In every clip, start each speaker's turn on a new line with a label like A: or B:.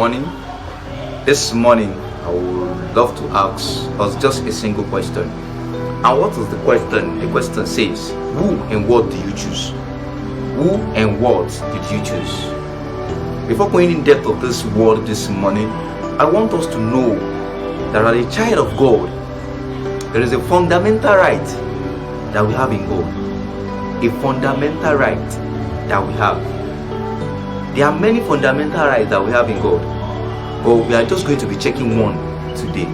A: Morning. This morning, I would love to ask us just a single question. And what is the question? The question says, who and what do you choose? Who and what did you choose? Before going in depth of this word this morning, I want us to know that as a child of God, there is a fundamental right that we have in God. A fundamental right that we have. There are many fundamental rights that we have in God, but we are just going to be checking one today.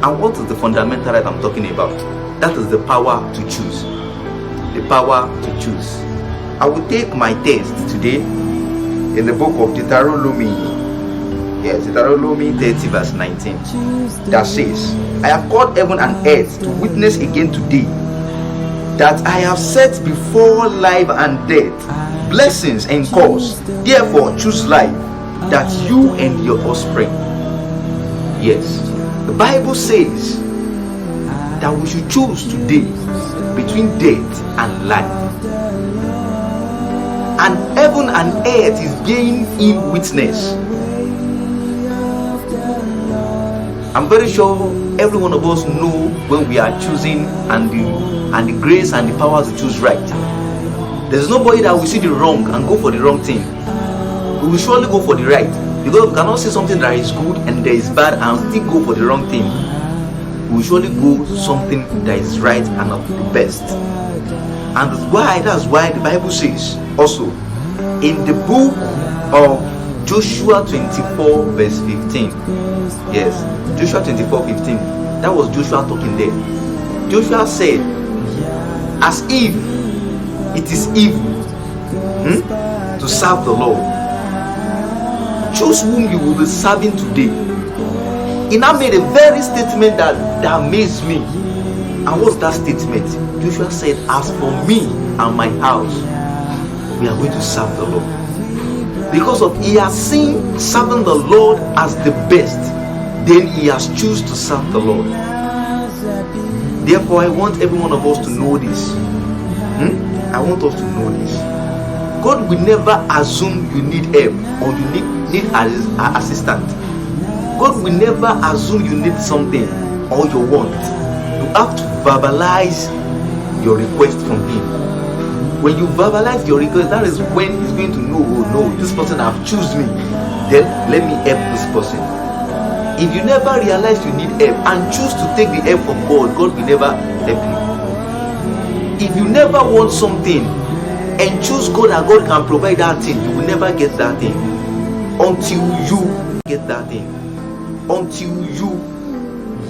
A: And what is the fundamental right I'm talking about? That is the power to choose. The power to choose. I will take my text today in the book of Deuteronomy. Yes, Deuteronomy 30 verse 19. That says, I have called heaven and earth to witness again today that I have set before life and death, blessings and curse. Therefore choose life, that you and your offspring. Yes, the Bible says that we should choose today between death and life. And heaven and earth is being in witness. I'm very sure every one of us know when we are choosing and the grace and the power to choose right. There's nobody that will see the wrong and go for the wrong thing. We will surely go for the right, because we cannot see something that is good and there is bad and still go for the wrong thing. We will surely go something that is right and of the best. And that's why the Bible says also in the book of Joshua 24 verse 15. Yes, Joshua 24:15. That was Joshua talking there. Joshua said, as if it is evil to serve the Lord, choose whom you will be serving today. He now made a very statement that amazed me. And what's that statement? Joshua said, as for me and my house, we are going to serve the Lord. Because of he has seen serving the Lord as the best, then he has chosen to serve the Lord. Therefore, I want every one of us to know this. I want us to know this. God will never assume you need help or you need an assistant. God will never assume you need something or you want. You have to verbalize your request from him. When you verbalize your request, that is when he's going to know, oh no, this person have chosen me, then let me help this person. If you never realize you need help and choose to take the help from God, God will never help you. If you never want something and choose God and God can provide that thing, you will never get that thing until you get that thing. Until you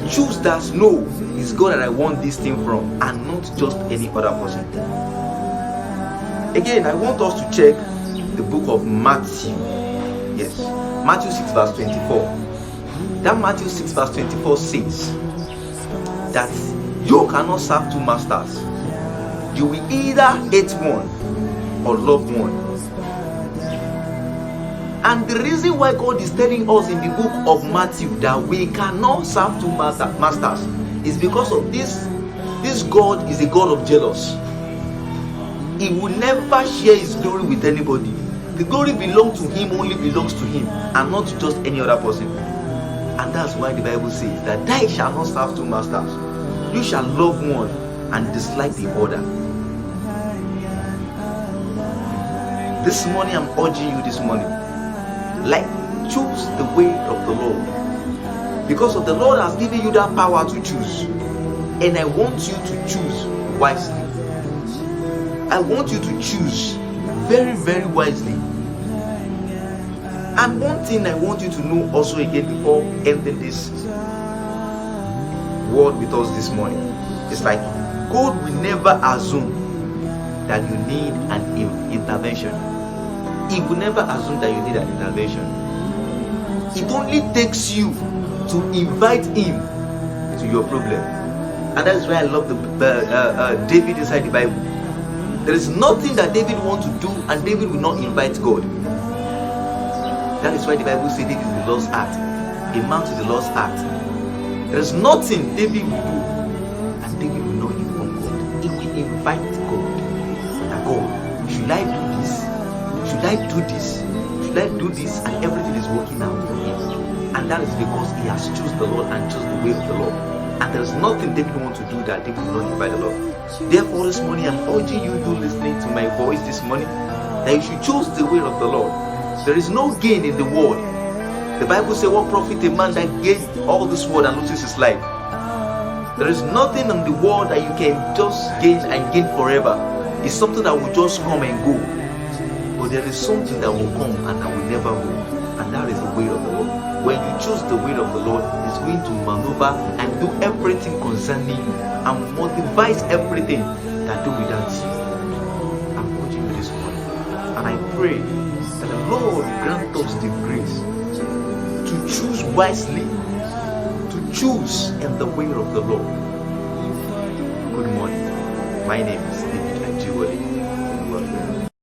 A: choose that no, it's God that I want this thing from and not just any other person. Again, I want us to check the book of Matthew. Yes, Matthew 6 verse 24. That Matthew 6 verse 24 says that you cannot serve two masters. You will either hate one or love one. And the reason why God is telling us in the book of Matthew that we cannot serve two masters is because of this. This God is a God of jealousy. He will never share his glory with anybody. The glory belongs to him, only belongs to him, and not to just any other person. And that's why the Bible says that thou shalt not serve two masters. You shall love one and dislike the other. This morning I'm urging you this morning, like, choose the way of the Lord, because of the Lord has given you that power to choose. And I want you to choose wisely. I want you to choose very, very wisely. And one thing I want you to know also again before ending this word with us this morning, it's like God will never assume that you need an intervention. He will never assume that you need an intervention. It only takes you to invite him to your problem. And that's why I love the David inside the Bible. There is nothing that David wants to do and David will not invite God. That is why the Bible says David is the Lord's heart. A man to the Lord's heart. There is nothing David will do and David will not inform God. He will invite God. That God, should I do this? Should I do this? Should I do this? And everything is working out for him. And that is because he has chosen the Lord and chose the way of the Lord. And there is nothing David wants to do that David will not invite the Lord. Therefore, this morning I'm urging you listening to my voice this morning that you should choose the way of the Lord. There is no gain in the world. The Bible says, what profit a man that gains all this world and loses his life? There is nothing in the world that you can just gain and gain forever. It's something that will just come and go. But there is something that will come and that will never go. And that is the way of the Lord. When you choose the way of the Lord, He's going to maneuver and do everything concerning you and motivize everything that do without you. I'm urging you this morning. And I pray that the Lord grant us the grace to choose wisely, to choose in the way of the Lord. Good morning. My name is David-ajewole.